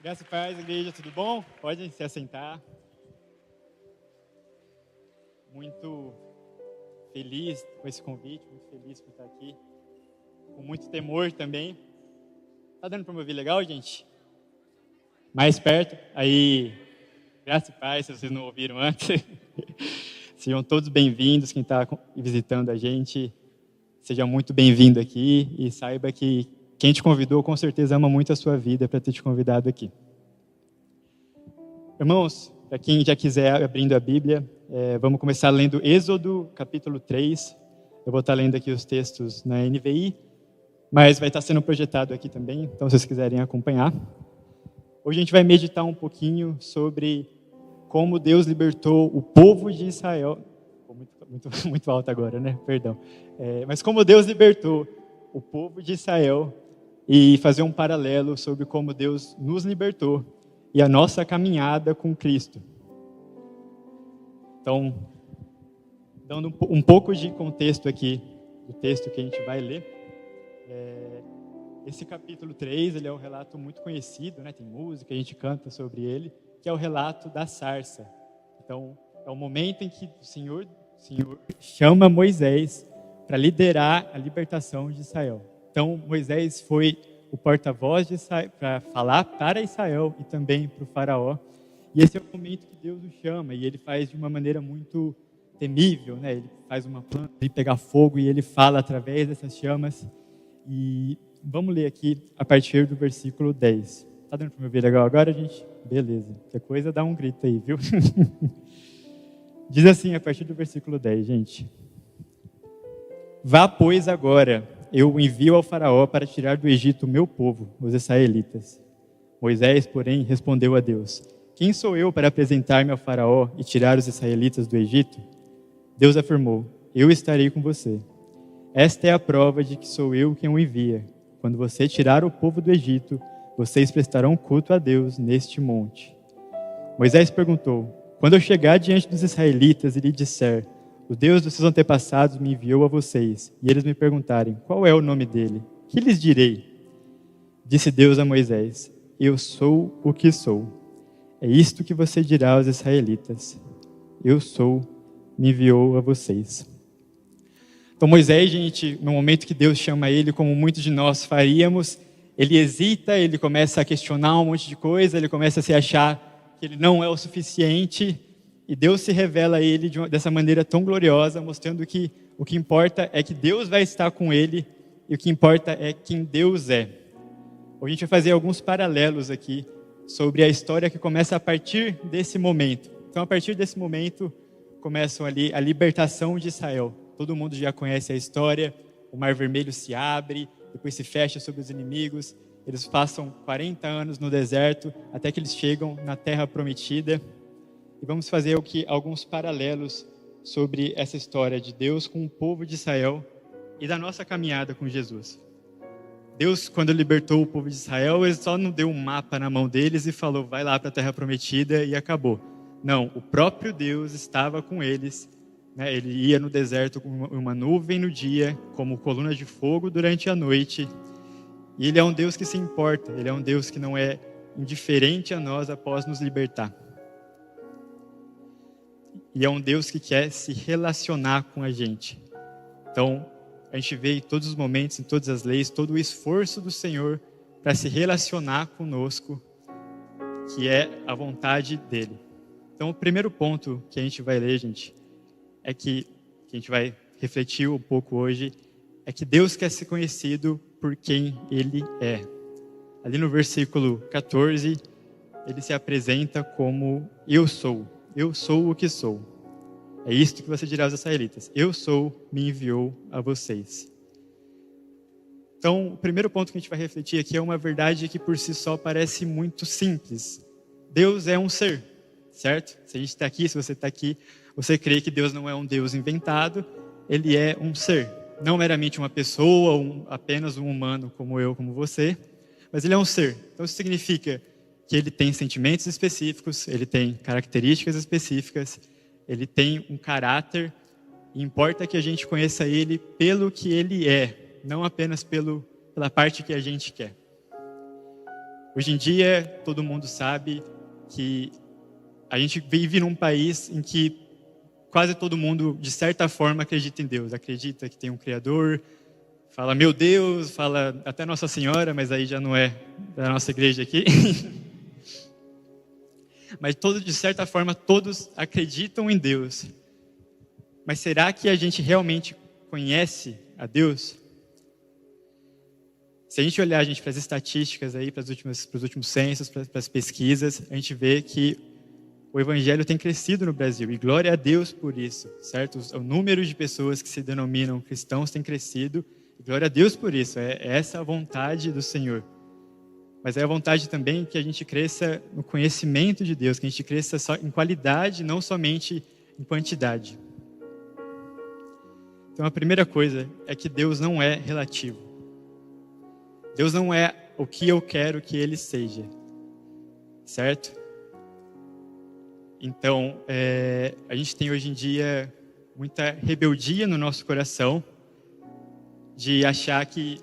Graça e paz, igreja, tudo bom? Podem se assentar. Muito feliz com esse convite, muito feliz por estar aqui. Com muito temor também. Tá dando para me ouvir legal, gente? Mais perto? Aí, graça e paz, se vocês não ouviram antes. Sejam todos bem-vindos, quem está visitando a gente, seja muito bem-vindo aqui e saiba que quem te convidou com certeza ama muito a sua vida para ter te convidado aqui. Irmãos, para quem já quiser abrindo a Bíblia, vamos começar lendo Êxodo, capítulo 3. Eu vou estar lendo aqui os textos na NVI, mas vai estar sendo projetado aqui também, então se vocês quiserem acompanhar. Hoje a gente vai meditar um pouquinho sobre como Deus libertou o povo de Israel. Muito alto agora, né? Perdão. Mas como Deus libertou o povo de Israel e fazer um paralelo sobre como Deus nos libertou e a nossa caminhada com Cristo. Então, dando um pouco de contexto aqui do texto que a gente vai ler, esse capítulo 3, ele é um relato muito conhecido, né? Tem música, a gente canta sobre ele, que é o relato da sarça. Então, é o momento em que o Senhor chama Moisés para liderar a libertação de Israel. Então, Moisés foi o porta-voz de Israel, para falar para Israel e também para o faraó. E esse é o momento que Deus o chama, e ele faz de uma maneira muito temível, né? Ele faz uma planta e pegar fogo, e ele fala através dessas chamas. E vamos ler aqui a partir do versículo 10. Tá dando para me ouvir legal agora, gente? Beleza. Qualquer coisa, dá um grito aí, viu? Diz assim, a partir do versículo 10, gente. Vá, pois, agora, eu o envio ao faraó para tirar do Egito o meu povo, os israelitas. Moisés, porém, respondeu a Deus: quem sou eu para apresentar-me ao faraó e tirar os israelitas do Egito? Deus afirmou: eu estarei com você. Esta é a prova de que sou eu quem o envia. Quando você tirar o povo do Egito, vocês prestarão culto a Deus neste monte. Moisés perguntou: quando eu chegar diante dos israelitas e lhe disser: o Deus dos seus antepassados me enviou a vocês, e eles me perguntarem: qual é o nome dele? Que lhes direi? Disse Deus a Moisés: eu sou o que sou. É isto que você dirá aos israelitas: eu sou, me enviou a vocês. Então Moisés, gente, no momento que Deus chama ele, como muitos de nós faríamos, ele hesita, ele começa a questionar um monte de coisa, ele começa a se achar que ele não é o suficiente, e Deus se revela a ele dessa maneira tão gloriosa, mostrando que o que importa é que Deus vai estar com ele, e o que importa é quem Deus é. Hoje a gente vai fazer alguns paralelos aqui sobre a história que começa a partir desse momento. Então, a partir desse momento, começam ali a libertação de Israel. Todo mundo já conhece a história, o Mar Vermelho se abre, depois se fecha sobre os inimigos, eles passam 40 anos no deserto, até que eles chegam na Terra Prometida. E vamos fazer alguns paralelos sobre essa história de Deus com o povo de Israel e da nossa caminhada com Jesus. Deus, quando libertou o povo de Israel, ele só não deu um mapa na mão deles e falou: vai lá para a Terra Prometida, e acabou. Não, o próprio Deus estava com eles, né? Ele ia no deserto com uma nuvem no dia, como coluna de fogo durante a noite. E ele é um Deus que se importa, ele é um Deus que não é indiferente a nós após nos libertar. E é um Deus que quer se relacionar com a gente. Então, a gente vê em todos os momentos, em todas as leis, todo o esforço do Senhor para se relacionar conosco, que é a vontade dele. Então, o primeiro ponto que a gente vai ler, gente, é que a gente vai refletir um pouco hoje, é que Deus quer ser conhecido por quem ele é. Ali no versículo 14, ele se apresenta como: eu sou o que sou. É isto que você dirá aos israelitas: eu sou, me enviou a vocês. Então, o primeiro ponto que a gente vai refletir aqui é uma verdade que por si só parece muito simples. Deus é um ser, certo? Se a gente está aqui, se você está aqui, você crê que Deus não é um Deus inventado, ele é um ser. Não meramente uma pessoa, apenas um humano como eu, como você, mas ele é um ser. Então, isso significa que ele tem sentimentos específicos, ele tem características específicas, ele tem um caráter, e importa que a gente conheça ele pelo que ele é, não apenas pela parte que a gente quer. Hoje em dia, todo mundo sabe que a gente vive num país em que quase todo mundo, de certa forma, acredita em Deus. Acredita que tem um Criador, fala meu Deus, fala até Nossa Senhora, mas aí já não é da nossa igreja aqui. Mas de certa forma, todos acreditam em Deus. Mas será que a gente realmente conhece a Deus? Se a gente olhar, gente, para as estatísticas aí, para os últimos censos, para as pesquisas, a gente vê que o evangelho tem crescido no Brasil, e glória a Deus por isso, certo? O número de pessoas que se denominam cristãos tem crescido, e glória a Deus por isso, é essa a vontade do Senhor. Mas é a vontade também que a gente cresça no conhecimento de Deus, que a gente cresça só em qualidade, não somente em quantidade. Então a primeira coisa é que Deus não é relativo. Deus não é o que eu quero que Ele seja, certo? Então, a gente tem hoje em dia muita rebeldia no nosso coração de achar que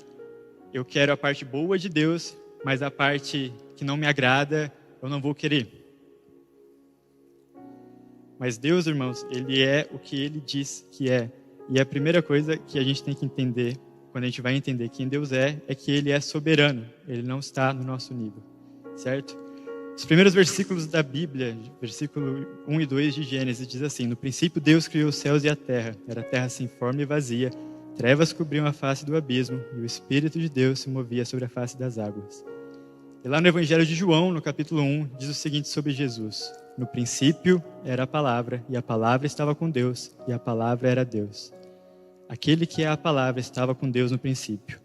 eu quero a parte boa de Deus, mas a parte que não me agrada eu não vou querer. Mas Deus, irmãos, Ele é o que Ele diz que é. E a primeira coisa que a gente tem que entender, quando a gente vai entender quem Deus é que Ele é soberano. Ele não está no nosso nível, certo? Os primeiros versículos da Bíblia, versículo 1 e 2 de Gênesis, diz assim: no princípio Deus criou os céus e a terra. Era a terra sem forma e vazia. Trevas cobriam a face do abismo e o Espírito de Deus se movia sobre a face das águas. E lá no Evangelho de João, no capítulo 1, diz o seguinte sobre Jesus: no princípio era a palavra, e a palavra estava com Deus, e a palavra era Deus. Aquele que é a palavra estava com Deus no princípio.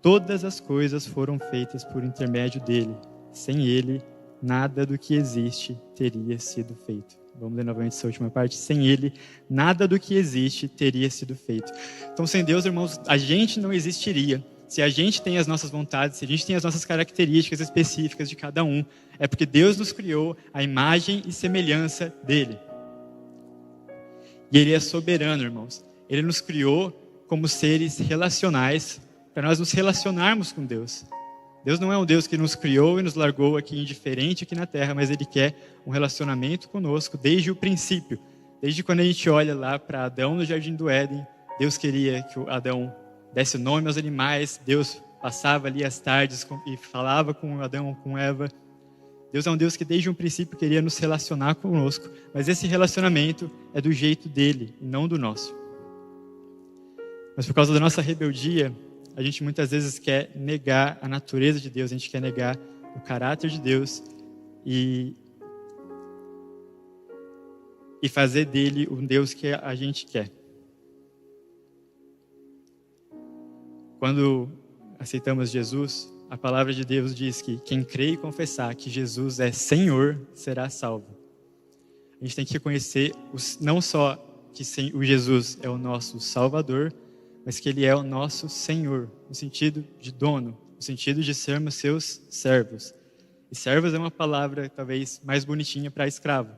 Todas as coisas foram feitas por intermédio dele. Sem ele, nada do que existe teria sido feito. Vamos ler novamente essa última parte. Sem ele, nada do que existe teria sido feito. Então, sem Deus, irmãos, a gente não existiria. Se a gente tem as nossas vontades, se a gente tem as nossas características específicas de cada um, é porque Deus nos criou à imagem e semelhança dele. E ele é soberano, irmãos. Ele nos criou como seres relacionais para nós nos relacionarmos com Deus. Deus não é um Deus que nos criou e nos largou aqui indiferente aqui na terra, mas Ele quer um relacionamento conosco desde o princípio. Desde quando a gente olha lá para Adão no Jardim do Éden, Deus queria que o Adão desse nome aos animais, Deus passava ali as tardes e falava com Adão, com Eva. Deus é um Deus que desde um princípio queria nos relacionar conosco, mas esse relacionamento é do jeito dele e não do nosso. Mas por causa da nossa rebeldia, a gente muitas vezes quer negar a natureza de Deus, a gente quer negar o caráter de Deus e fazer dele um Deus que a gente quer. Quando aceitamos Jesus, a palavra de Deus diz que quem crê e confessar que Jesus é Senhor será salvo. A gente tem que reconhecer não só que o Jesus é o nosso Salvador, mas que Ele é o nosso Senhor, no sentido de dono, no sentido de sermos seus servos. E servos é uma palavra talvez mais bonitinha para escravo.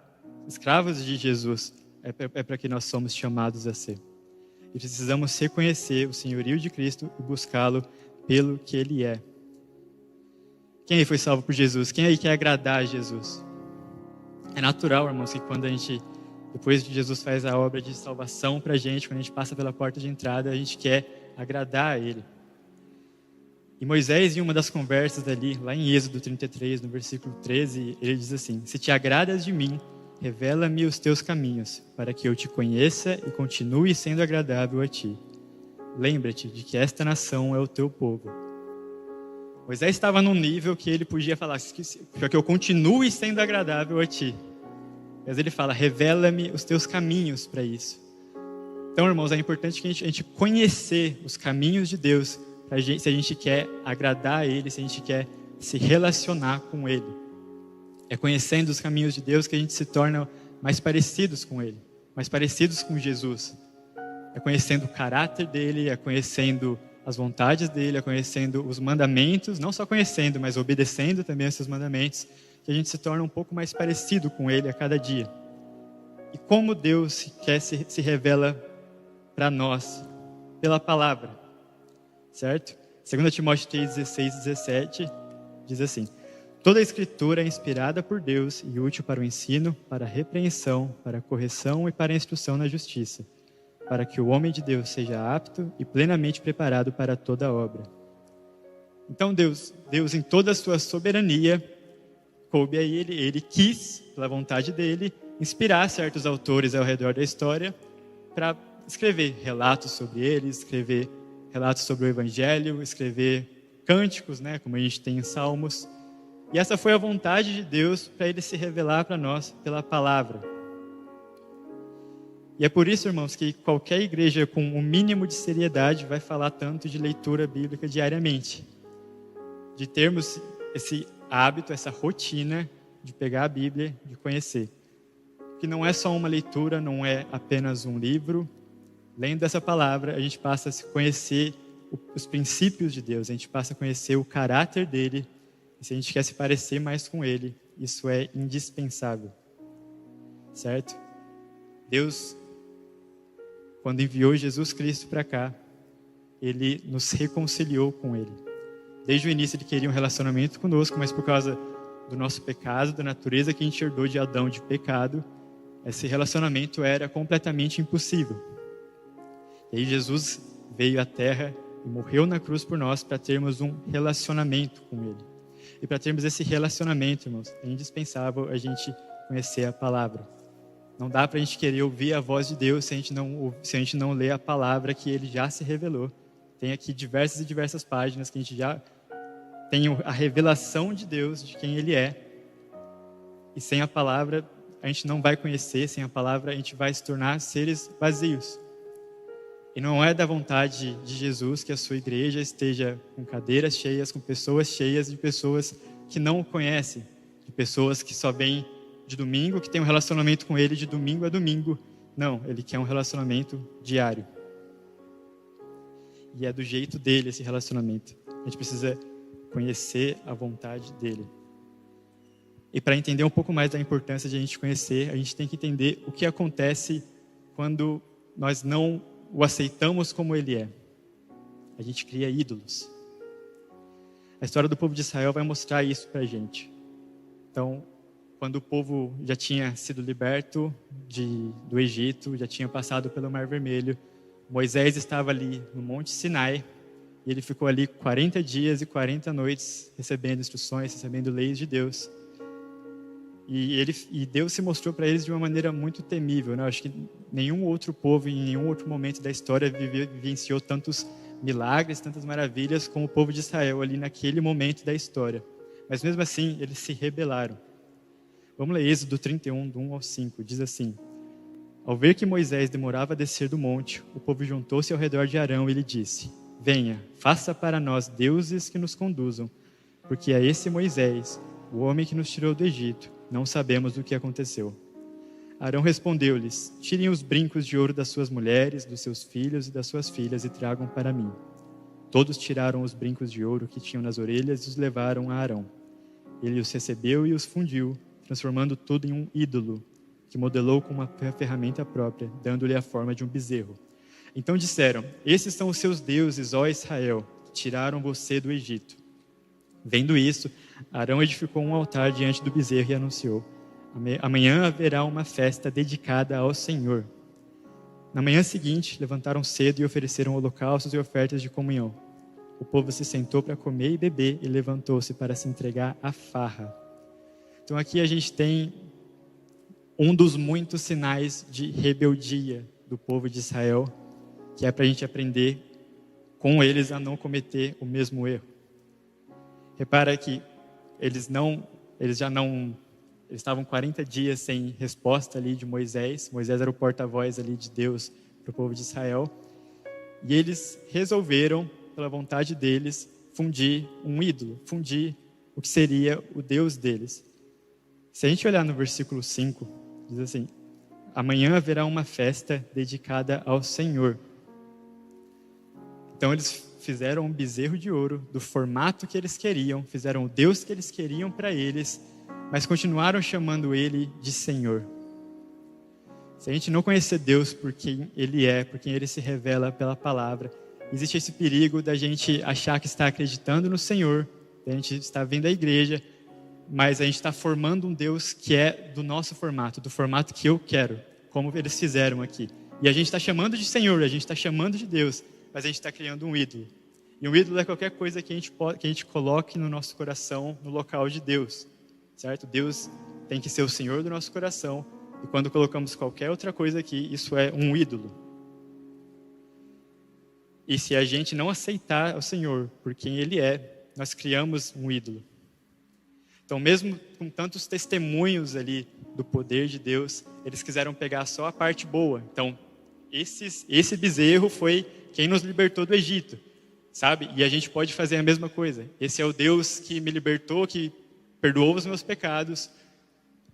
Escravos de Jesus é para que nós somos chamados a ser. E precisamos reconhecer o senhorio de Cristo e buscá-lo pelo que Ele é. Quem aí foi salvo por Jesus? Quem aí quer agradar a Jesus? É natural, irmãos, que quando a gente, depois de Jesus faz a obra de salvação para a gente, quando a gente passa pela porta de entrada, a gente quer agradar a Ele. E Moisés, em uma das conversas ali, lá em Êxodo 33, no versículo 13, ele diz assim: se te agradas de mim, revela-me os teus caminhos, para que eu te conheça e continue sendo agradável a ti. Lembra-te de que esta nação é o teu povo. Moisés estava num nível que ele podia falar, para que eu continue sendo agradável a ti. Mas ele fala, revela-me os teus caminhos para isso. Então, irmãos, é importante que a gente conhecer os caminhos de Deus, se a gente quer agradar a Ele, se a gente quer se relacionar com Ele. É conhecendo os caminhos de Deus que a gente se torna mais parecidos com Ele, mais parecidos com Jesus. É conhecendo o caráter dEle, é conhecendo as vontades dEle, é conhecendo os mandamentos, não só conhecendo, mas obedecendo também esses mandamentos, que a gente se torna um pouco mais parecido com Ele a cada dia. E como Deus se revela para nós? Pela palavra, certo? 2 Timóteo 3, 16, 17, diz assim: Toda a Escritura é inspirada por Deus e útil para o ensino, para a repreensão, para a correção e para a instrução na justiça, para que o homem de Deus seja apto e plenamente preparado para toda obra. Então Deus em toda a sua soberania, coube a ele quis, pela vontade dele, inspirar certos autores ao redor da história para escrever relatos sobre ele, escrever relatos sobre o Evangelho, escrever cânticos, né, como a gente tem em Salmos. E essa foi a vontade de Deus para ele se revelar para nós pela palavra. E é por isso, irmãos, que qualquer igreja com o mínimo de seriedade vai falar tanto de leitura bíblica diariamente. De termos esse hábito, essa rotina de pegar a Bíblia, de conhecer. Que não é só uma leitura, não é apenas um livro. Lendo essa palavra, a gente passa a se conhecer os princípios de Deus, a gente passa a conhecer o caráter dele. E se a gente quer se parecer mais com ele, isso é indispensável. Certo? Deus, quando enviou Jesus Cristo para cá, ele nos reconciliou com ele. Desde o início ele queria um relacionamento conosco, mas por causa do nosso pecado, da natureza que a gente herdou de Adão de pecado, esse relacionamento era completamente impossível. E aí Jesus veio à Terra e morreu na cruz por nós para termos um relacionamento com ele. E para termos esse relacionamento, irmãos, é indispensável a gente conhecer a palavra. Não dá para a gente querer ouvir a voz de Deus se a gente não ler a palavra que ele já se revelou. Tem aqui diversas e diversas páginas que a gente já tem a revelação de Deus, de quem ele é. E sem a palavra a gente não vai conhecer, sem a palavra a gente vai se tornar seres vazios. E não é da vontade de Jesus que a sua igreja esteja com cadeiras cheias, com pessoas cheias de pessoas que não o conhecem, de pessoas que só vêm de domingo, que tem um relacionamento com ele de domingo a domingo. Não, ele quer um relacionamento diário. E é do jeito dele esse relacionamento. A gente precisa conhecer a vontade dele. E para entender um pouco mais da importância de a gente conhecer, a gente tem que entender o que acontece quando nós não o aceitamos como ele é. A gente cria ídolos. A história do povo de Israel vai mostrar isso para a gente. Então, quando o povo já tinha sido liberto do Egito, já tinha passado pelo Mar Vermelho, Moisés estava ali no Monte Sinai, e ele ficou ali 40 dias e 40 noites recebendo instruções, recebendo leis de Deus. E Deus se mostrou para eles de uma maneira muito temível, né? Eu acho que nenhum outro povo, em nenhum outro momento da história, vivenciou tantos milagres, tantas maravilhas como o povo de Israel ali naquele momento da história. Mas mesmo assim, eles se rebelaram. Vamos ler Êxodo 31, do 1 ao 5. Diz assim: Ao ver que Moisés demorava a descer do monte, o povo juntou-se ao redor de Arão e lhe disse: Venha, faça para nós deuses que nos conduzam, porque a esse Moisés, o homem que nos tirou do Egito, não sabemos o que aconteceu. Arão respondeu-lhes: Tirem os brincos de ouro das suas mulheres, dos seus filhos e das suas filhas e tragam para mim. Todos tiraram os brincos de ouro que tinham nas orelhas e os levaram a Arão. Ele os recebeu e os fundiu, transformando tudo em um ídolo, que modelou com uma ferramenta própria, dando-lhe a forma de um bezerro. Então disseram: Esses são os seus deuses, ó Israel, que tiraram você do Egito. Vendo isso, Arão edificou um altar diante do bezerro e anunciou: Amanhã haverá uma festa dedicada ao Senhor. Na manhã seguinte, levantaram cedo e ofereceram holocaustos e ofertas de comunhão. O povo se sentou para comer e beber e levantou-se para se entregar à farra. Então aqui a gente tem um dos muitos sinais de rebeldia do povo de Israel, que é para a gente aprender com eles a não cometer o mesmo erro. Repara que eles estavam 40 dias sem resposta ali de Moisés. Moisés era o porta-voz ali de Deus para o povo de Israel. E eles resolveram, pela vontade deles, fundir um ídolo, fundir o que seria o Deus deles. Se a gente olhar no versículo 5, diz assim: Amanhã haverá uma festa dedicada ao Senhor. Então eles fizeram um bezerro de ouro do formato que eles queriam, fizeram o Deus que eles queriam para eles, mas continuaram chamando ele de Senhor. Se a gente não conhecer Deus por quem ele é, por quem ele se revela pela palavra, existe esse perigo da gente achar que está acreditando no Senhor, da gente estar vindo à igreja, mas a gente está formando um Deus que é do nosso formato, do formato que eu quero, como eles fizeram aqui. E a gente está chamando de Senhor, a gente está chamando de Deus, mas a gente está criando um ídolo. E um ídolo é qualquer coisa que a gente coloque no nosso coração, no local de Deus, certo? Deus tem que ser o Senhor do nosso coração, e quando colocamos qualquer outra coisa aqui, isso é um ídolo. E se a gente não aceitar o Senhor por quem Ele é, nós criamos um ídolo. Então, mesmo com tantos testemunhos ali do poder de Deus, eles quiseram pegar só a parte boa. Então, esse bezerro foi quem nos libertou do Egito, sabe? E a gente pode fazer a mesma coisa. Esse é o Deus que me libertou, que perdoou os meus pecados,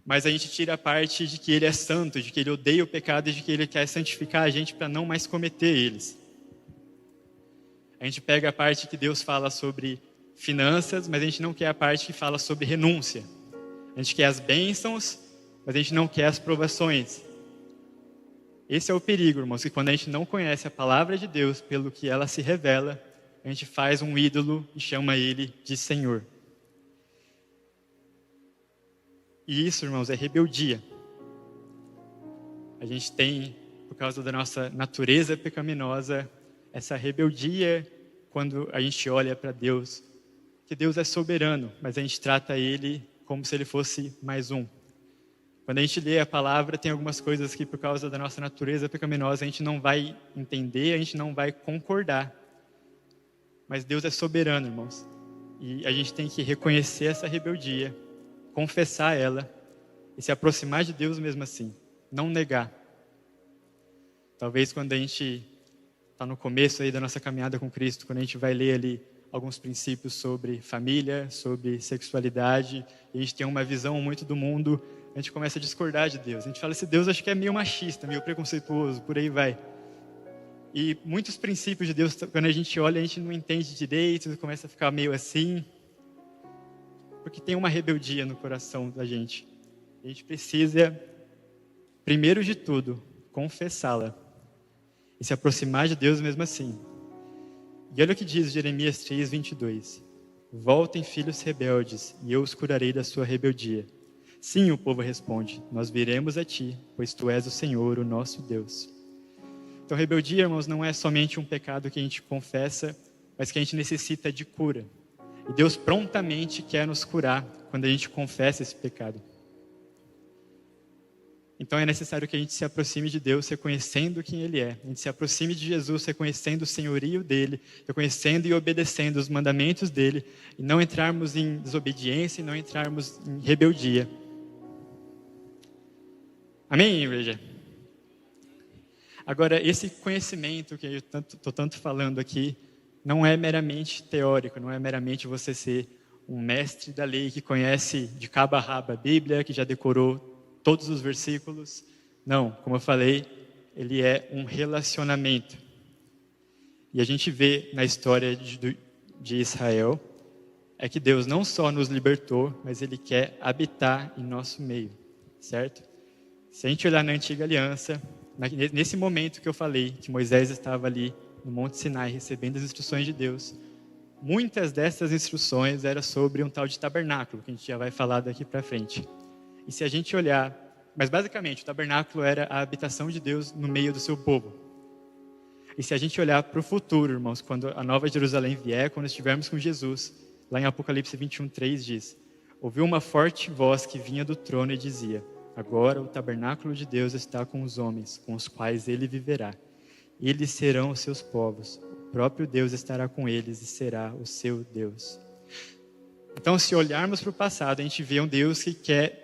mas a gente tira a parte de que Ele é santo, de que Ele odeia o pecado e de que Ele quer santificar a gente para não mais cometer eles. A gente pega a parte que Deus fala sobre finanças, mas a gente não quer a parte que fala sobre renúncia. A gente quer as bênçãos, mas a gente não quer as provações. Esse é o perigo, irmãos, que quando a gente não conhece a palavra de Deus pelo que ela se revela, a gente faz um ídolo e chama ele de Senhor. E isso, irmãos, é rebeldia. A gente tem, por causa da nossa natureza pecaminosa, essa rebeldia quando a gente olha para Deus, que Deus é soberano, mas a gente trata Ele como se Ele fosse mais um. Quando a gente lê a palavra, tem algumas coisas que por causa da nossa natureza pecaminosa a gente não vai entender, a gente não vai concordar. Mas Deus é soberano, irmãos. E a gente tem que reconhecer essa rebeldia, confessar ela e se aproximar de Deus mesmo assim, não negar. Talvez quando a gente está no começo aí da nossa caminhada com Cristo, quando a gente vai ler ali alguns princípios sobre família, sobre sexualidade, e a gente tem uma visão muito do mundo, a gente começa a discordar de Deus. A gente fala, esse Deus acho que é meio machista, meio preconceituoso, por aí vai. E muitos princípios de Deus, quando a gente olha, a gente não entende direito, começa a ficar meio assim, porque tem uma rebeldia no coração da gente. A gente precisa, primeiro de tudo, confessá-la e se aproximar de Deus mesmo assim. E olha o que diz Jeremias 3:22. Voltem, filhos rebeldes, e eu os curarei da sua rebeldia. Sim, o povo responde, nós viremos a ti, pois tu és o Senhor, o nosso Deus. Então, rebeldia, irmãos, não é somente um pecado que a gente confessa, mas que a gente necessita de cura. E Deus prontamente quer nos curar quando a gente confessa esse pecado. Então é necessário que a gente se aproxime de Deus reconhecendo quem Ele é. A gente se aproxime de Jesus reconhecendo o senhorio dEle, reconhecendo e obedecendo os mandamentos dEle, e não entrarmos em desobediência e não entrarmos em rebeldia. Amém, igreja? Agora, esse conhecimento que eu estou tanto falando aqui, não é meramente teórico, não é meramente você ser um mestre da lei que conhece de cabo a rabo a Bíblia, que já decorou todos os versículos. Não, como eu falei, ele é um relacionamento. E a gente vê na história de Israel, é que Deus não só nos libertou, mas Ele quer habitar em nosso meio, certo? Se a gente olhar na Antiga Aliança, nesse momento que eu falei, que Moisés estava ali no Monte Sinai recebendo as instruções de Deus, muitas dessas instruções eram sobre um tal de tabernáculo, que a gente já vai falar daqui para frente. E se a gente olhar, mas basicamente o tabernáculo era a habitação de Deus no meio do seu povo. E se a gente olhar para o futuro, irmãos, quando a Nova Jerusalém vier, quando estivermos com Jesus, lá em Apocalipse 21:3 diz: ouviu uma forte voz que vinha do trono e dizia: agora o tabernáculo de Deus está com os homens, com os quais ele viverá. Eles serão os seus povos, o próprio Deus estará com eles e será o seu Deus. Então, se olharmos para o passado, a gente vê um Deus que quer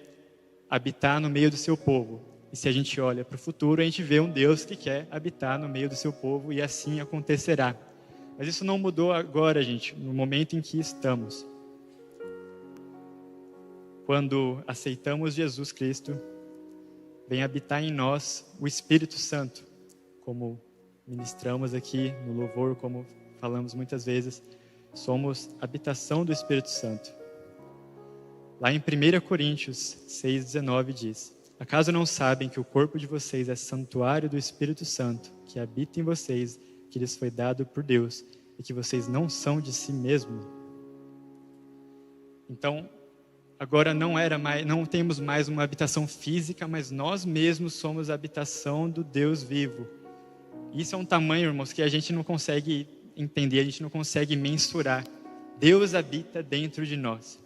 habitar no meio do seu povo. E se a gente olha para o futuro, a gente vê um Deus que quer habitar no meio do seu povo, e assim acontecerá. Mas isso não mudou agora, gente, no momento em que estamos. Quando aceitamos Jesus Cristo, vem habitar em nós o Espírito Santo, como ministramos aqui no louvor, como falamos muitas vezes, somos habitação do Espírito Santo. Lá em 1 Coríntios 6:19 diz: acaso não sabem que o corpo de vocês é santuário do Espírito Santo, que habita em vocês, que lhes foi dado por Deus, e que vocês não são de si mesmos? Então, agora não temos mais uma habitação física, mas nós mesmos somos a habitação do Deus vivo. Isso é um tamanho, irmãos, que a gente não consegue entender, a gente não consegue mensurar. Deus habita dentro de nós.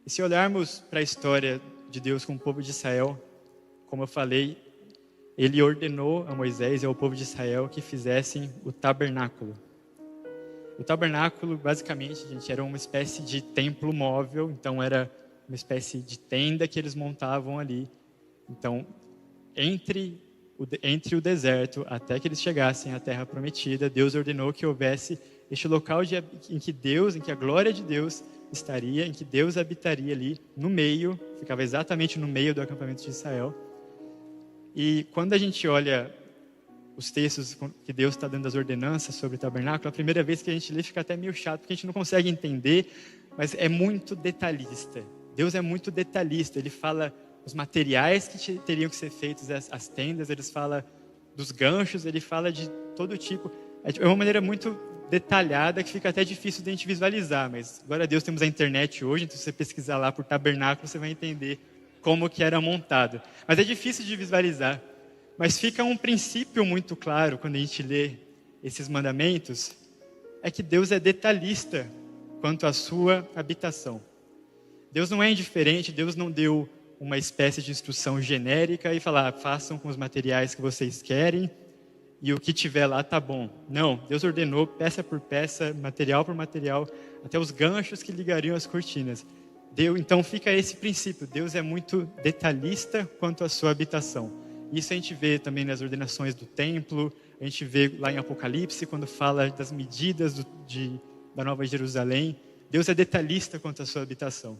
E se olharmos para a história de Deus com o povo de Israel, como eu falei, Ele ordenou a Moisés e ao povo de Israel que fizessem o tabernáculo. O tabernáculo, basicamente, gente, era uma espécie de templo móvel, então era uma espécie de tenda que eles montavam ali. Então, entre o deserto, até que eles chegassem à terra prometida, Deus ordenou que houvesse este local em que a glória de Deus estaria, em que Deus habitaria ali no meio, ficava exatamente no meio do acampamento de Israel. E quando a gente olha os textos que Deus está dando as ordenanças sobre o tabernáculo, a primeira vez que a gente lê fica até meio chato, porque a gente não consegue entender, mas é muito detalhista. Deus é muito detalhista, Ele fala os materiais que teriam que ser feitos as tendas, Ele fala dos ganchos, Ele fala de todo tipo. É uma maneira muito detalhada que fica até difícil de a gente visualizar, mas glória a Deus temos a internet hoje, então se você pesquisar lá por tabernáculo, você vai entender como que era montado. Mas é difícil de visualizar. Mas fica um princípio muito claro quando a gente lê esses mandamentos, é que Deus é detalhista quanto à sua habitação. Deus não é indiferente, Deus não deu uma espécie de instrução genérica e falar, façam com os materiais que vocês querem e o que tiver lá tá bom. Não, Deus ordenou peça por peça, material por material, até os ganchos que ligariam as cortinas. Então fica esse princípio, Deus é muito detalhista quanto à sua habitação. Isso a gente vê também nas ordenações do templo, a gente vê lá em Apocalipse, quando fala das medidas da Nova Jerusalém. Deus é detalhista quanto à sua habitação.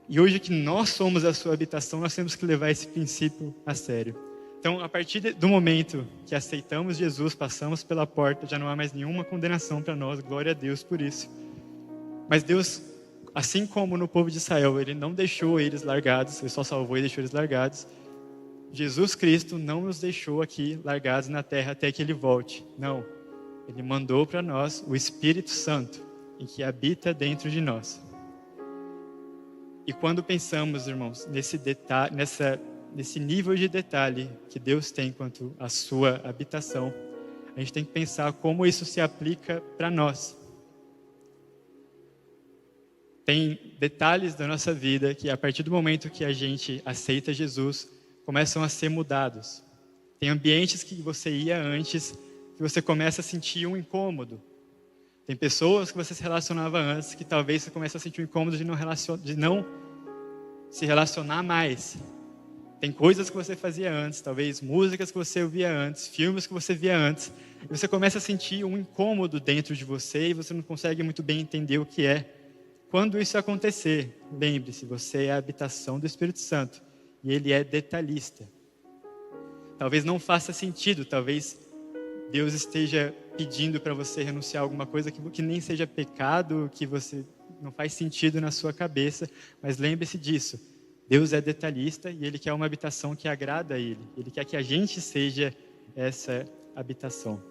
E hoje que nós somos a sua habitação, nós temos que levar esse princípio a sério. Então, a partir do momento que aceitamos Jesus, passamos pela porta, já não há mais nenhuma condenação para nós, glória a Deus por isso. Mas Deus, assim como no povo de Israel, Ele não deixou eles largados, Ele só salvou e deixou eles largados. Jesus Cristo não nos deixou aqui largados na terra até que Ele volte. Não, Ele mandou para nós o Espírito Santo, em que habita dentro de nós. E quando pensamos, irmãos, nesse nível de detalhe que Deus tem quanto à sua habitação, a gente tem que pensar como isso se aplica para nós. Tem detalhes da nossa vida que, a partir do momento que a gente aceita Jesus, começam a ser mudados. Tem ambientes que você ia antes, que você começa a sentir um incômodo. Tem pessoas que você se relacionava antes, que talvez você comece a sentir um incômodo de não se relacionar mais. Tem coisas que você fazia antes, talvez músicas que você ouvia antes, filmes que você via antes, e você começa a sentir um incômodo dentro de você e você não consegue muito bem entender o que é. Quando isso acontecer, lembre-se, você é a habitação do Espírito Santo. E Ele é detalhista. Talvez não faça sentido, talvez Deus esteja pedindo para você renunciar a alguma coisa que nem seja pecado, que você não faz sentido na sua cabeça, mas lembre-se disso. Deus é detalhista e Ele quer uma habitação que agrada a Ele. Ele quer que a gente seja essa habitação.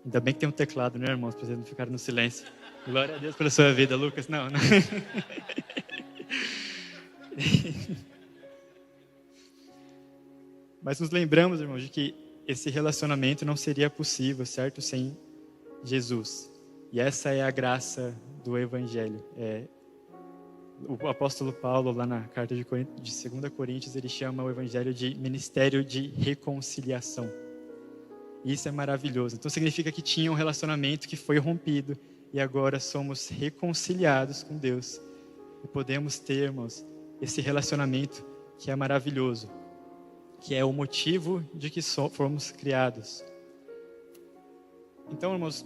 Ainda bem que tem um teclado, né, irmãos? Para vocês não ficarem no silêncio. Glória a Deus pela sua vida, Lucas. Não. Mas nos lembramos, irmãos, de que esse relacionamento não seria possível, certo? Sem Jesus. E essa é a graça do Evangelho. O apóstolo Paulo, lá na carta de 2 Coríntios, ele chama o Evangelho de ministério de reconciliação. Isso é maravilhoso. Então significa que tinha um relacionamento que foi rompido e agora somos reconciliados com Deus. E podemos ter, irmãos, esse relacionamento que é maravilhoso, que é o motivo de que fomos criados. Então, irmãos,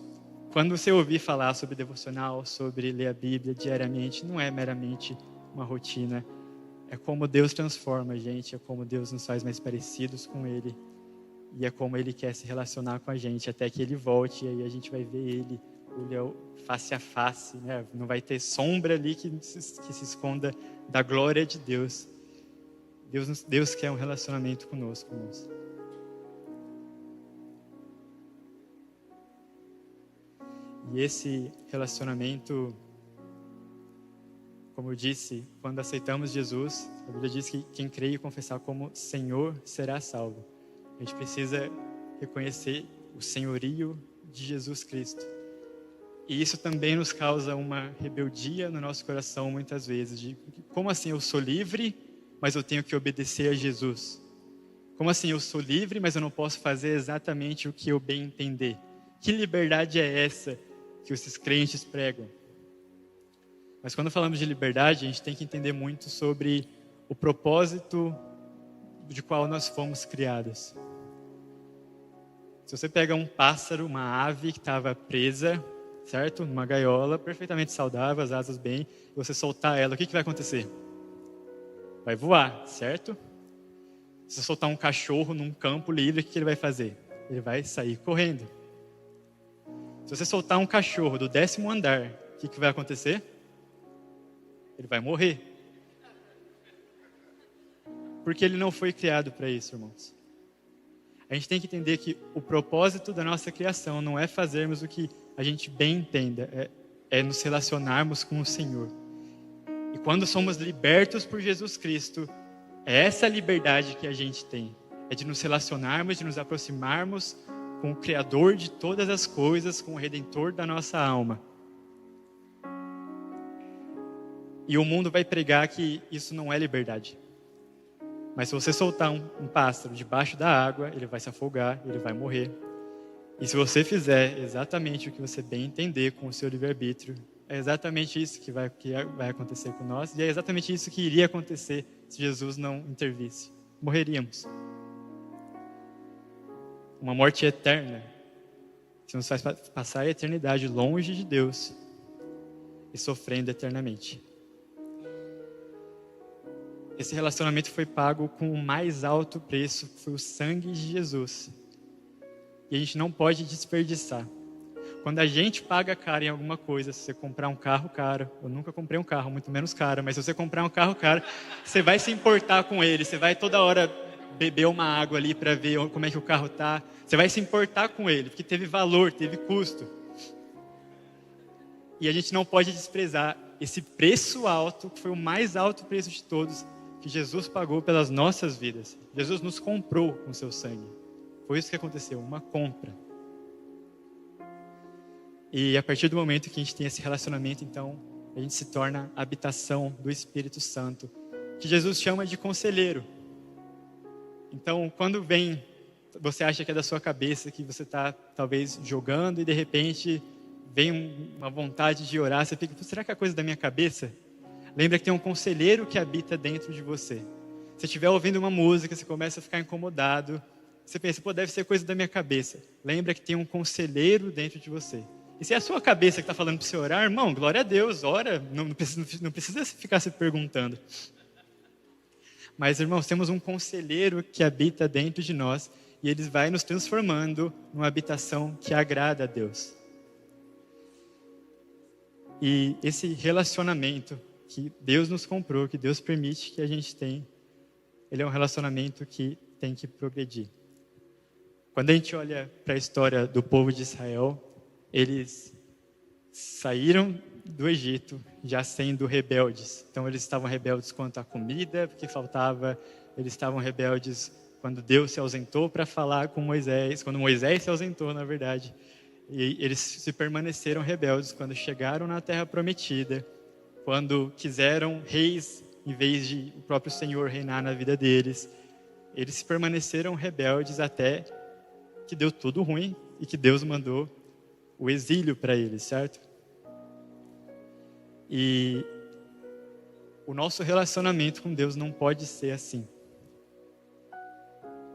quando você ouvir falar sobre devocional, sobre ler a Bíblia diariamente, não é meramente uma rotina. É como Deus transforma a gente, é como Deus nos faz mais parecidos com Ele. E é como Ele quer se relacionar com a gente, até que Ele volte, e aí a gente vai ver Ele, face a face, né? Não vai ter sombra ali que se esconda da glória de Deus. Deus quer um relacionamento conosco, irmãos. E esse relacionamento, como eu disse, quando aceitamos Jesus, a Bíblia diz que quem crê e confessar como Senhor será salvo. A gente precisa reconhecer o senhorio de Jesus Cristo. E isso também nos causa uma rebeldia no nosso coração muitas vezes. De como assim eu sou livre, mas eu tenho que obedecer a Jesus? Como assim eu sou livre, mas eu não posso fazer exatamente o que eu bem entender? Que liberdade é essa que esses crentes pregam? Mas quando falamos de liberdade, a gente tem que entender muito sobre o propósito de qual nós fomos criados. Se você pega um pássaro, uma ave que estava presa, certo? Numa gaiola, perfeitamente saudável, as asas bem, e você soltar ela, o que vai acontecer? Vai voar, certo? Se você soltar um cachorro num campo livre, o que ele vai fazer? Ele vai sair correndo. Se você soltar um cachorro do 10º andar, o que vai acontecer? Ele vai morrer. Porque ele não foi criado para isso, irmãos. A gente tem que entender que o propósito da nossa criação não é fazermos o que a gente bem entenda, é nos relacionarmos com o Senhor. E quando somos libertos por Jesus Cristo, é essa liberdade que a gente tem. É de nos relacionarmos, de nos aproximarmos com o Criador de todas as coisas, com o Redentor da nossa alma. E o mundo vai pregar que isso não é liberdade. Mas se você soltar um pássaro debaixo da água, ele vai se afogar, ele vai morrer. E se você fizer exatamente o que você bem entender com o seu livre-arbítrio, é exatamente isso que vai acontecer com nós, e é exatamente isso que iria acontecer se Jesus não intervisse. Morreríamos. Uma morte eterna, que nos faz passar a eternidade longe de Deus e sofrendo eternamente. Esse relacionamento foi pago com o mais alto preço, que foi o sangue de Jesus. E a gente não pode desperdiçar. Quando a gente paga caro em alguma coisa, se você comprar um carro caro, eu nunca comprei um carro, muito menos caro, mas se você comprar um carro caro, você vai se importar com ele, você vai toda hora beber uma água ali para ver como é que o carro está, você vai se importar com ele, porque teve valor, teve custo. E a gente não pode desprezar esse preço alto, que foi o mais alto preço de todos, que Jesus pagou pelas nossas vidas. Jesus nos comprou com seu sangue. Foi isso que aconteceu, uma compra. E a partir do momento que a gente tem esse relacionamento, então, a gente se torna a habitação do Espírito Santo, que Jesus chama de conselheiro. Então, quando você acha que é da sua cabeça, que você está talvez jogando e de repente vem uma vontade de orar, você fica, será que é coisa da minha cabeça? Lembra que tem um conselheiro que habita dentro de você. Se estiver ouvindo uma música, você começa a ficar incomodado, você pensa, deve ser coisa da minha cabeça. Lembra que tem um conselheiro dentro de você. E se é a sua cabeça que está falando para você orar, irmão, glória a Deus, ora, não precisa ficar se perguntando. Mas, irmãos, temos um conselheiro que habita dentro de nós e ele vai nos transformando numa habitação que agrada a Deus. E esse relacionamento que Deus nos comprou, que Deus permite que a gente tenha, ele é um relacionamento que tem que progredir. Quando a gente olha para a história do povo de Israel, eles saíram do Egito já sendo rebeldes. Então eles estavam rebeldes quanto à comida, porque faltava, eles estavam rebeldes quando Deus se ausentou para falar com Moisés, quando Moisés se ausentou, na verdade. E eles se permaneceram rebeldes quando chegaram na terra prometida, quando quiseram reis em vez de o próprio Senhor reinar na vida deles. Eles permaneceram rebeldes até que deu tudo ruim e que Deus mandou o exílio para eles, certo? E o nosso relacionamento com Deus não pode ser assim.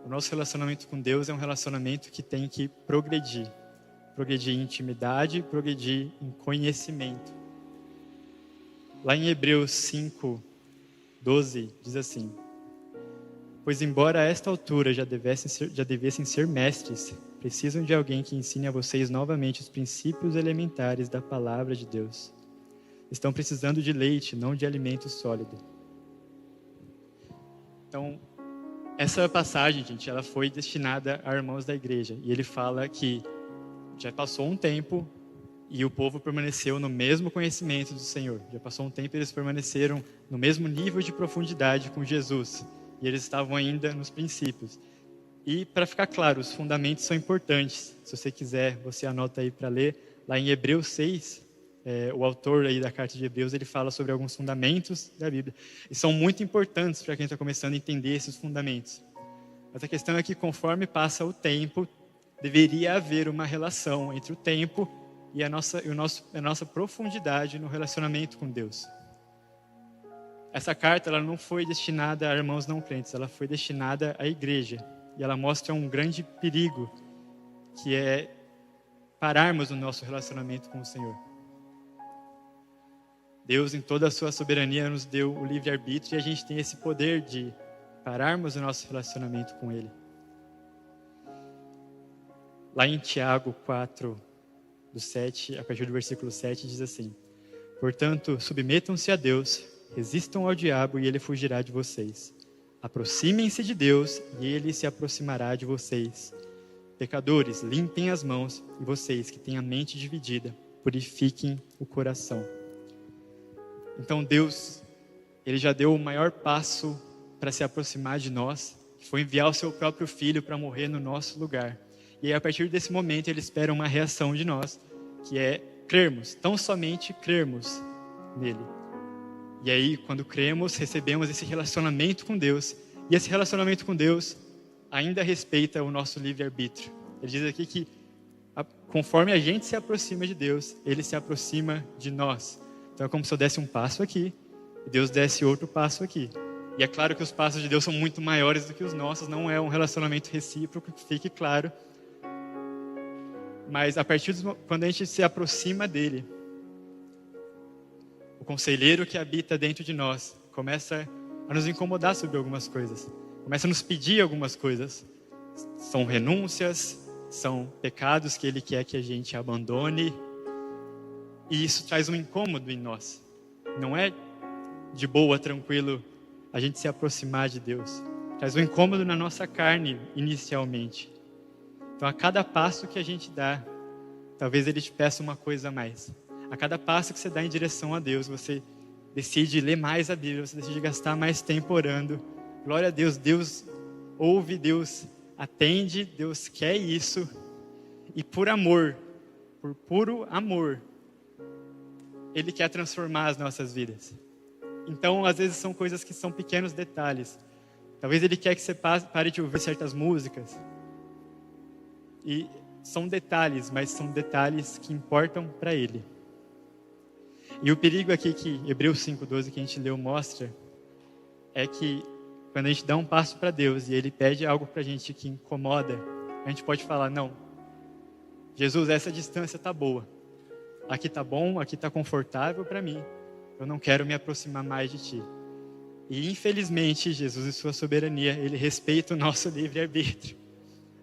O nosso relacionamento com Deus é um relacionamento que tem que progredir. Progredir em intimidade, progredir em conhecimento. Lá em Hebreus 5:12 diz assim: pois embora a esta altura já devessem ser mestres, precisam de alguém que ensine a vocês novamente os princípios elementares da palavra de Deus. Estão precisando de leite, não de alimento sólido. Então, essa passagem, gente, ela foi destinada a irmãos da igreja. E ele fala que já passou um tempo E o povo permaneceu no mesmo conhecimento do Senhor. Já passou um tempo e eles permaneceram no mesmo nível de profundidade com Jesus. E eles estavam ainda nos princípios. E para ficar claro, os fundamentos são importantes. Se você quiser, você anota aí para ler. Lá em Hebreus 6, o autor aí da carta de Hebreus, ele fala sobre alguns fundamentos da Bíblia. E são muito importantes para quem está começando a entender esses fundamentos. Mas a questão é que conforme passa o tempo, deveria haver uma relação entre o tempo e a nossa profundidade no relacionamento com Deus. Essa carta ela não foi destinada a irmãos não crentes, ela foi destinada à igreja. E ela mostra um grande perigo, que é pararmos no nosso relacionamento com o Senhor. Deus, em toda a sua soberania, nos deu o livre-arbítrio e a gente tem esse poder de pararmos o nosso relacionamento com Ele. Lá em Tiago 4, do 7, a partir do versículo 7, diz assim: portanto, submetam-se a Deus, resistam ao diabo e ele fugirá de vocês. Aproximem-se de Deus e ele se aproximará de vocês. Pecadores, limpem as mãos, e vocês que têm a mente dividida, purifiquem o coração. Então Deus, Ele já deu o maior passo para se aproximar de nós, que foi enviar o seu próprio Filho para morrer no nosso lugar. E aí, a partir desse momento Ele espera uma reação de nós, que é crermos, tão somente crermos nele. E aí, quando cremos, recebemos esse relacionamento com Deus. E esse relacionamento com Deus ainda respeita o nosso livre-arbítrio. Ele diz aqui que, conforme a gente se aproxima de Deus, Ele se aproxima de nós. Então, é como se eu desse um passo aqui, e Deus desse outro passo aqui. E é claro que os passos de Deus são muito maiores do que os nossos. Não é um relacionamento recíproco, que fique claro. Mas, quando a gente se aproxima dEle, o conselheiro que habita dentro de nós começa a nos incomodar sobre algumas coisas. Começa a nos pedir algumas coisas. São renúncias, são pecados que Ele quer que a gente abandone. E isso traz um incômodo em nós. Não é de boa, tranquilo, a gente se aproximar de Deus. Traz um incômodo na nossa carne, inicialmente. Então, a cada passo que a gente dá, talvez Ele te peça uma coisa a mais. A cada passo que você dá em direção a Deus, você decide ler mais a Bíblia, você decide gastar mais tempo orando. Glória a Deus, Deus ouve, Deus atende, Deus quer isso. E por amor, por puro amor, Ele quer transformar as nossas vidas. Então, às vezes são coisas que são pequenos detalhes. Talvez Ele quer que você pare de ouvir certas músicas. E são detalhes, mas são detalhes que importam para Ele. E o perigo aqui que Hebreus 5:12 que a gente leu mostra é que quando a gente dá um passo para Deus e Ele pede algo para a gente que incomoda, a gente pode falar: não, Jesus, essa distância está boa. Aqui está bom, aqui está confortável para mim. Eu não quero me aproximar mais de Ti. E infelizmente, Jesus e sua soberania, Ele respeita o nosso livre-arbítrio.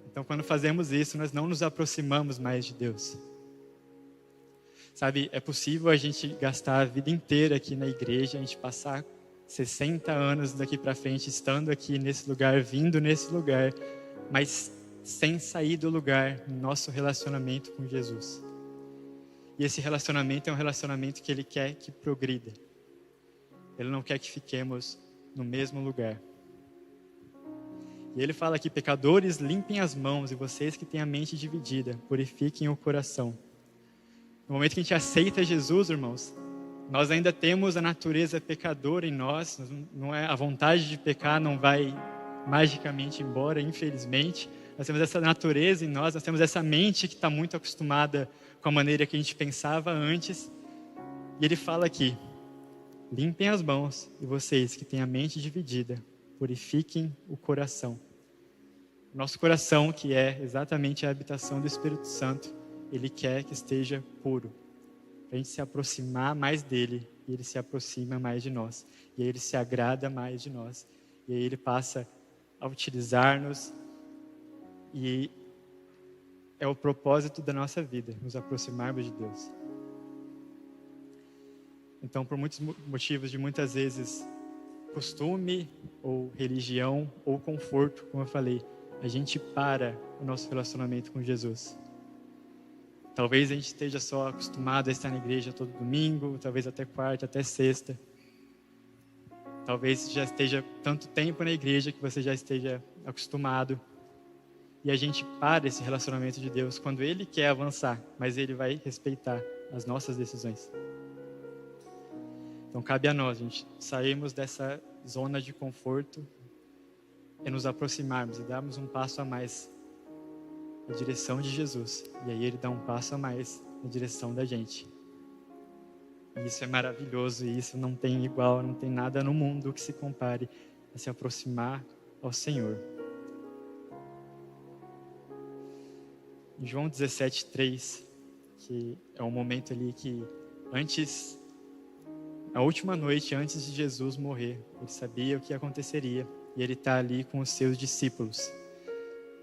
Então, quando fazemos isso, nós não nos aproximamos mais de Deus. Sabe, é possível a gente gastar a vida inteira aqui na igreja, a gente passar 60 anos daqui para frente, estando aqui nesse lugar, vindo nesse lugar, mas sem sair do lugar no nosso relacionamento com Jesus. E esse relacionamento é um relacionamento que Ele quer que progrida. Ele não quer que fiquemos no mesmo lugar. E Ele fala aqui: pecadores, limpem as mãos, e vocês que têm a mente dividida, purifiquem o coração. No momento que a gente aceita Jesus, irmãos, nós ainda temos a natureza pecadora em nós. Não é, a vontade de pecar não vai magicamente embora, infelizmente. Nós temos essa natureza em nós temos essa mente que está muito acostumada com a maneira que a gente pensava antes. E Ele fala aqui: limpem as mãos, e vocês que têm a mente dividida, purifiquem o coração. Nosso coração, que é exatamente a habitação do Espírito Santo, Ele quer que esteja puro. Para a gente se aproximar mais dEle, e Ele se aproxima mais de nós. E aí Ele se agrada mais de nós. E aí Ele passa a utilizar-nos. E é o propósito da nossa vida, nos aproximarmos de Deus. Então, por muitos motivos, de muitas vezes, costume, ou religião, ou conforto, como eu falei, a gente para o nosso relacionamento com Jesus. Talvez a gente esteja só acostumado a estar na igreja todo domingo, talvez até quarta, até sexta. Talvez já esteja tanto tempo na igreja que você já esteja acostumado. E a gente para esse relacionamento de Deus quando Ele quer avançar, mas Ele vai respeitar as nossas decisões. Então cabe a nós, gente, sairmos dessa zona de conforto e nos aproximarmos e darmos um passo a mais na direção de Jesus. E aí Ele dá um passo a mais na direção da gente. E isso é maravilhoso, e isso não tem igual, não tem nada no mundo que se compare a se aproximar ao Senhor. Em João 17:3, que é um momento ali que a última noite antes de Jesus morrer, ele sabia o que aconteceria, e ele está ali com os seus discípulos.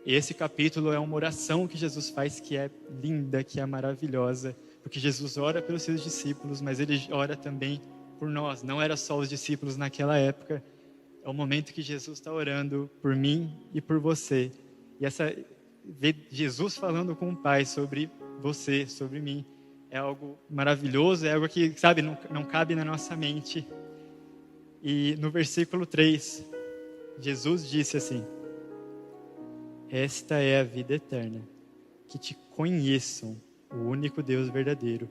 E esse capítulo é uma oração que Jesus faz que é linda, que é maravilhosa, porque Jesus ora pelos seus discípulos, mas ele ora também por nós. Não era só os discípulos naquela época, é o momento que Jesus está orando por mim e por você. E ver Jesus falando com o Pai sobre você, sobre mim, é algo maravilhoso, é algo que, sabe, não cabe na nossa mente. E no versículo 3, Jesus disse assim: esta é a vida eterna, que te conheçam, o único Deus verdadeiro,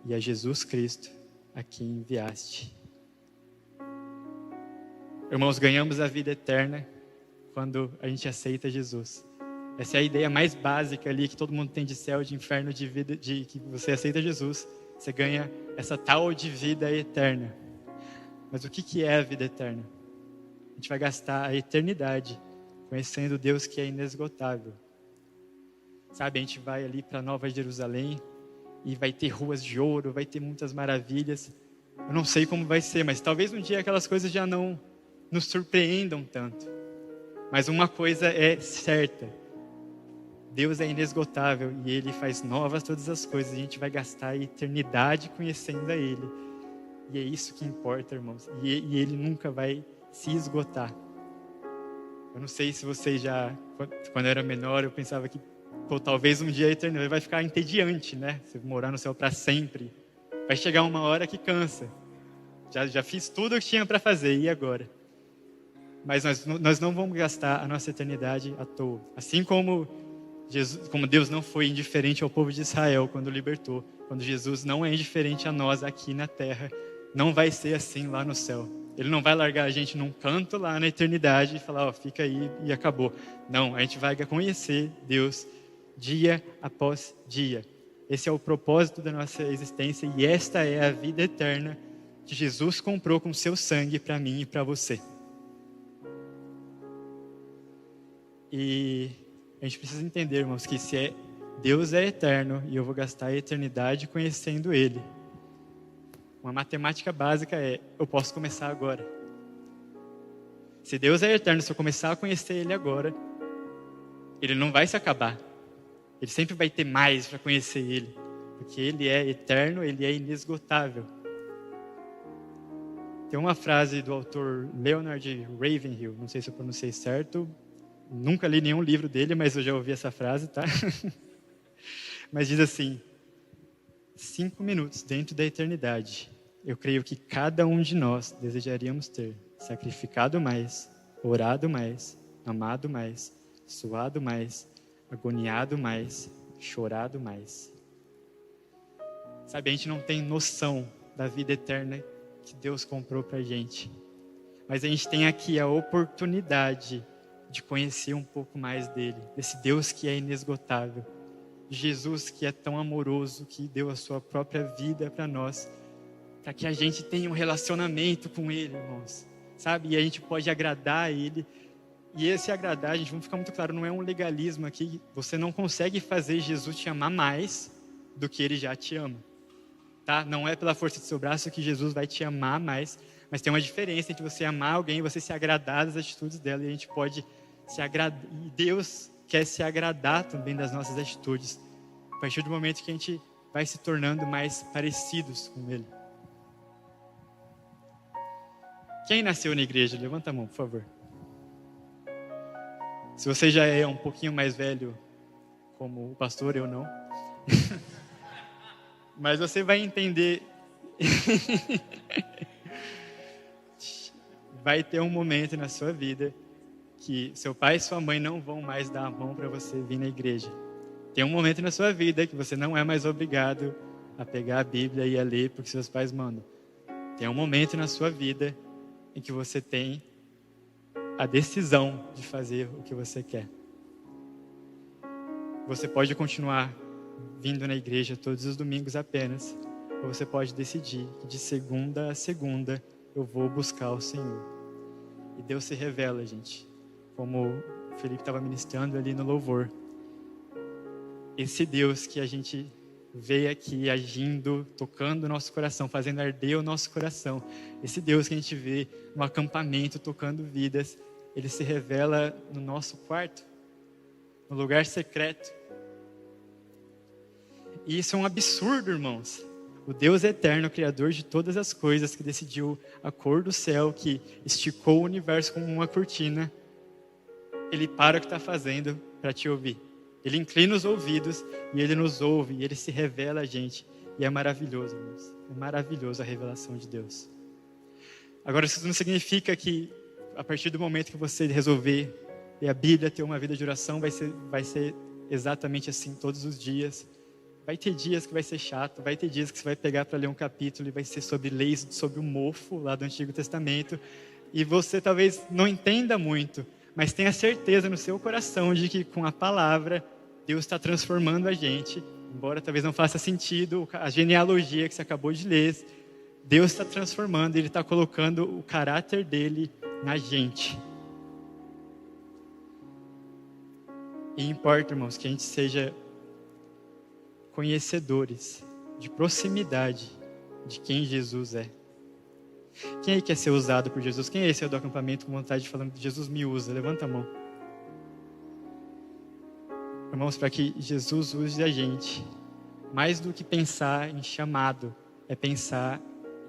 e a Jesus Cristo, a quem enviaste. Irmãos, ganhamos a vida eterna quando a gente aceita Jesus. Essa é a ideia mais básica ali que todo mundo tem de céu, de inferno, de vida, de que você aceita Jesus, você ganha essa tal de vida eterna. Mas o que é a vida eterna? A gente vai gastar a eternidade conhecendo Deus que é inesgotável. Sabe, a gente vai ali para Nova Jerusalém e vai ter ruas de ouro, vai ter muitas maravilhas. Eu não sei como vai ser, mas talvez um dia aquelas coisas já não nos surpreendam tanto. Mas uma coisa é certa: Deus é inesgotável e Ele faz novas todas as coisas. A gente vai gastar a eternidade conhecendo a Ele. E é isso que importa, irmãos. E Ele nunca vai se esgotar. Eu não sei se você quando eu era menor, eu pensava que talvez um dia a eternidade vai ficar entediante, né? Você morar no céu para sempre. Vai chegar uma hora que cansa. Já fiz tudo o que tinha para fazer, e agora? Mas nós não vamos gastar a nossa eternidade à toa. Assim como Deus não foi indiferente ao povo de Israel quando libertou, quando Jesus não é indiferente a nós aqui na terra, não vai ser assim lá no céu. Ele não vai largar a gente num canto lá na eternidade e falar, fica aí e acabou. Não, a gente vai conhecer Deus dia após dia. Esse é o propósito da nossa existência e esta é a vida eterna que Jesus comprou com seu sangue para mim e para você. E a gente precisa entender, irmãos, que Deus é eterno e eu vou gastar a eternidade conhecendo Ele. Uma matemática básica eu posso começar agora. Se Deus é eterno, se eu começar a conhecer Ele agora, Ele não vai se acabar. Ele sempre vai ter mais para conhecer Ele, porque Ele é eterno, Ele é inesgotável. Tem uma frase do autor Leonard Ravenhill, não sei se eu pronunciei certo, nunca li nenhum livro dele, mas eu já ouvi essa frase, tá? Mas diz assim: 5 minutos dentro da eternidade, eu creio que cada um de nós desejaríamos ter sacrificado mais, orado mais, amado mais, suado mais, agoniado mais, chorado mais. Sabe, a gente não tem noção da vida eterna que Deus comprou pra gente. Mas a gente tem aqui a oportunidade de conhecer um pouco mais dele, desse Deus que é inesgotável, Jesus que é tão amoroso, que deu a sua própria vida para nós, para que a gente tenha um relacionamento com ele, irmãos, sabe? E a gente pode agradar a ele. E esse agradar, gente, vamos ficar muito claro, não é um legalismo aqui. Você não consegue fazer Jesus te amar mais do que ele já te ama, tá? Não é pela força do seu braço que Jesus vai te amar mais, mas tem uma diferença entre você amar alguém e você se agradar das atitudes dela. E a gente pode se agradar, e Deus quer se agradar também das nossas atitudes, a partir do momento que a gente vai se tornando mais parecidos com Ele. Quem nasceu na igreja? Levanta a mão, por favor. Se você já é um pouquinho mais velho, como o pastor, eu não. Mas você vai entender. Vai ter um momento na sua vida que seu pai e sua mãe não vão mais dar a mão para você vir na igreja. Tem um momento na sua vida que você não é mais obrigado a pegar a Bíblia e a ler porque seus pais mandam. Tem um momento na sua vida em que você tem a decisão de fazer o que você quer. Você pode continuar vindo na igreja todos os domingos apenas, ou você pode decidir que de segunda a segunda eu vou buscar o Senhor. E Deus se revela, gente, como o Felipe estava ministrando ali no louvor. Esse Deus que a gente vê aqui agindo, tocando o nosso coração, fazendo arder o nosso coração. Esse Deus que a gente vê no acampamento, tocando vidas, Ele se revela no nosso quarto, no lugar secreto. E isso é um absurdo, irmãos. O Deus eterno, Criador de todas as coisas, que decidiu a cor do céu, que esticou o universo como uma cortina, Ele para o que está fazendo para te ouvir. Ele inclina os ouvidos e Ele nos ouve e Ele se revela a gente. E é maravilhoso, irmãos. É maravilhoso a revelação de Deus. Agora, isso não significa que a partir do momento que você resolver ler a Bíblia, ter uma vida de oração, vai ser exatamente assim todos os dias. Vai ter dias que vai ser chato, vai ter dias que você vai pegar para ler um capítulo e vai ser sobre leis, sobre o mofo lá do Antigo Testamento. E você talvez não entenda muito, mas tenha certeza no seu coração de que com a palavra, Deus está transformando a gente. Embora talvez não faça sentido a genealogia que você acabou de ler, Deus está transformando, Ele está colocando o caráter dEle na gente. E importa, irmãos, que a gente seja conhecedores de proximidade de quem Jesus é. Quem aí quer ser usado por Jesus? Quem é esse do acampamento com vontade de falar, Jesus me usa? Levanta a mão. Irmãos, para que Jesus use a gente, mais do que pensar em chamado, é pensar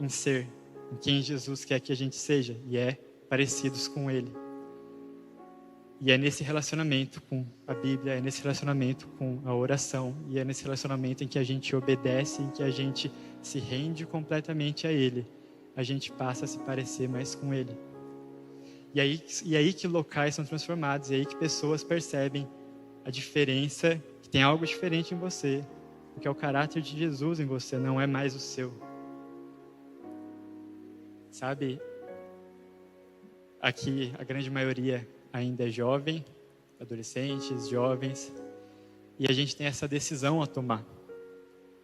em ser, em quem Jesus quer que a gente seja, e é parecidos com Ele. E é nesse relacionamento com a Bíblia, é nesse relacionamento com a oração, e é nesse relacionamento em que a gente obedece, em que a gente se rende completamente a Ele, a gente passa a se parecer mais com Ele. E aí que locais são transformados, e aí que pessoas percebem a diferença, que tem algo diferente em você, porque é o caráter de Jesus em você, não é mais o seu. Sabe, aqui a grande maioria ainda é jovem, adolescentes, jovens, e a gente tem essa decisão a tomar.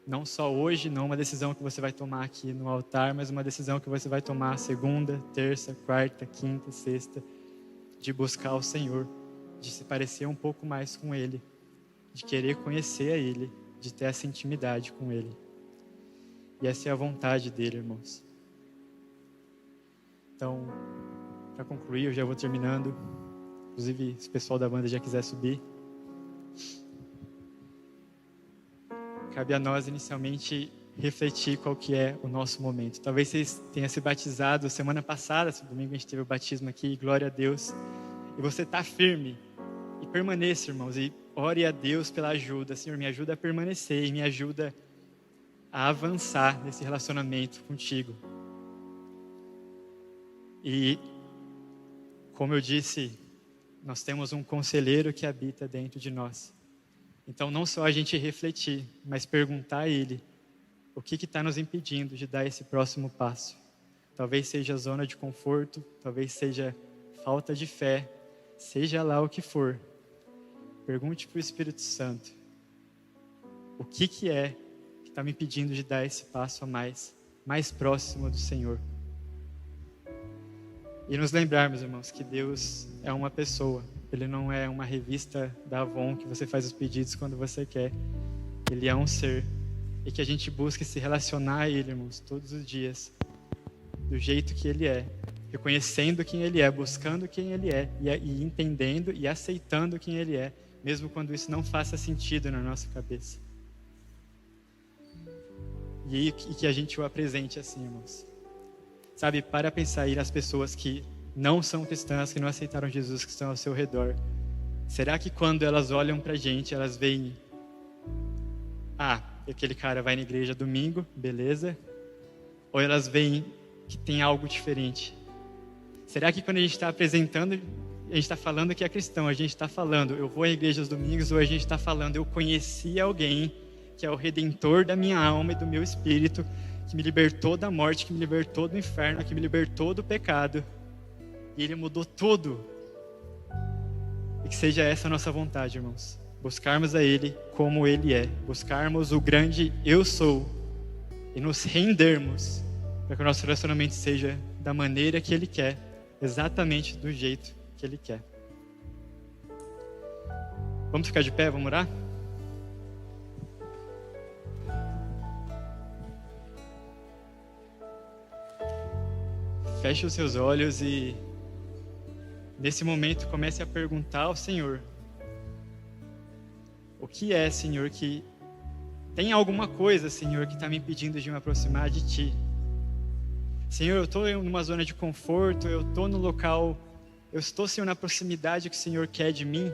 Não só hoje, não uma decisão que você vai tomar aqui no altar, mas uma decisão que você vai tomar segunda, terça, quarta, quinta, sexta, de buscar o Senhor, de se parecer um pouco mais com Ele, de querer conhecer a Ele, de ter essa intimidade com Ele. E essa é a vontade dEle, irmãos. Então, para concluir, eu já vou terminando. Inclusive, se o pessoal da banda já quiser subir. Cabe a nós, inicialmente, refletir qual que é o nosso momento. Talvez vocês tenham se batizado semana passada, domingo a gente teve o batismo aqui, glória a Deus. E você está firme. E permaneça, irmãos, e ore a Deus pela ajuda. Senhor, me ajuda a permanecer e me ajuda a avançar nesse relacionamento contigo. E, como eu disse, nós temos um conselheiro que habita dentro de nós. Então, não só a gente refletir, mas perguntar a Ele o que está nos impedindo de dar esse próximo passo. Talvez seja zona de conforto, talvez seja falta de fé, seja lá o que for. Pergunte para o Espírito Santo o que é que está me impedindo de dar esse passo a mais próximo do Senhor. E nos lembrarmos, irmãos, que Deus é uma pessoa. Ele não é uma revista da Avon que você faz os pedidos quando você quer. Ele é um ser. E que a gente busque se relacionar a Ele, irmãos, todos os dias. Do jeito que Ele é. Reconhecendo quem Ele é, buscando quem Ele é. E entendendo e aceitando quem Ele é. Mesmo quando isso não faça sentido na nossa cabeça. E que a gente o apresente assim, irmãos. Sabe, para pensar aí nas pessoas que não são cristãs, que não aceitaram Jesus, que estão ao seu redor. Será que quando elas olham pra gente, elas veem, e aquele cara vai na igreja domingo, beleza? Ou elas veem que tem algo diferente? Será que quando a gente está apresentando, a gente está falando que é cristão, a gente está falando, eu vou à igreja aos domingos, ou a gente está falando, eu conheci alguém que é o Redentor da minha alma e do meu espírito, que me libertou da morte, que me libertou do inferno, que me libertou do pecado, e Ele mudou tudo. E que seja essa a nossa vontade, irmãos. Buscarmos a Ele como Ele é. Buscarmos o grande eu sou. E nos rendermos para que o nosso relacionamento seja da maneira que Ele quer. Exatamente do jeito que Ele quer. Vamos ficar de pé, vamos orar? Feche os seus olhos e nesse momento comece a perguntar ao Senhor: o que é, Senhor, que tem alguma coisa, Senhor, que está me impedindo de me aproximar de Ti? Senhor, eu estou numa zona de conforto, eu estou no local, eu estou, Senhor, na proximidade que o Senhor quer de mim.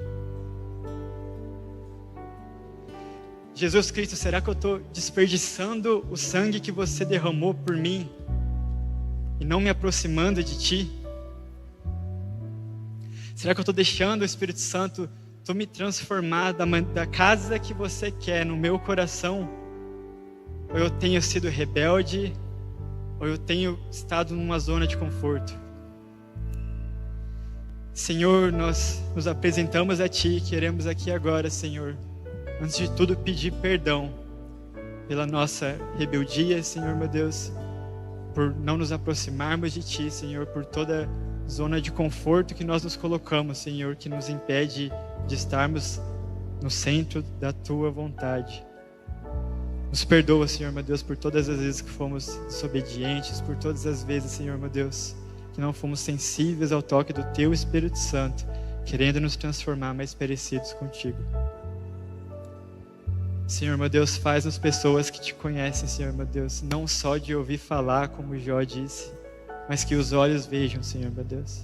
Jesus Cristo, será que eu estou desperdiçando o sangue que você derramou por mim e não me aproximando de Ti? Será que eu estou deixando o Espírito Santo me transformar da casa que você quer no meu coração? Ou eu tenho sido rebelde, ou eu tenho estado numa zona de conforto? Senhor, nós nos apresentamos a Ti, queremos aqui agora, Senhor, antes de tudo pedir perdão pela nossa rebeldia, Senhor meu Deus, por não nos aproximarmos de Ti, Senhor, por toda zona de conforto que nós nos colocamos, Senhor, que nos impede de estarmos no centro da Tua vontade. Nos perdoa, Senhor, meu Deus, por todas as vezes que fomos desobedientes, por todas as vezes, Senhor, meu Deus, que não fomos sensíveis ao toque do Teu Espírito Santo, querendo nos transformar mais parecidos contigo. Senhor, meu Deus, faz-nos pessoas que Te conhecem, Senhor, meu Deus, não só de ouvir falar, como Jó disse, mas que os olhos vejam, Senhor, meu Deus.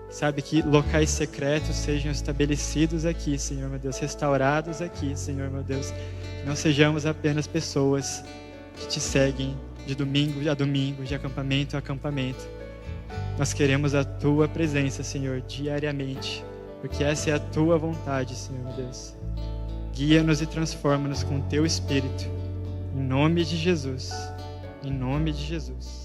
Sabe, que locais secretos sejam estabelecidos aqui, Senhor, meu Deus, restaurados aqui, Senhor, meu Deus. Que não sejamos apenas pessoas que Te seguem de domingo a domingo, de acampamento a acampamento. Nós queremos a Tua presença, Senhor, diariamente, porque essa é a Tua vontade, Senhor, meu Deus. Guia-nos e transforma-nos com o Teu Espírito. Em nome de Jesus. Em nome de Jesus.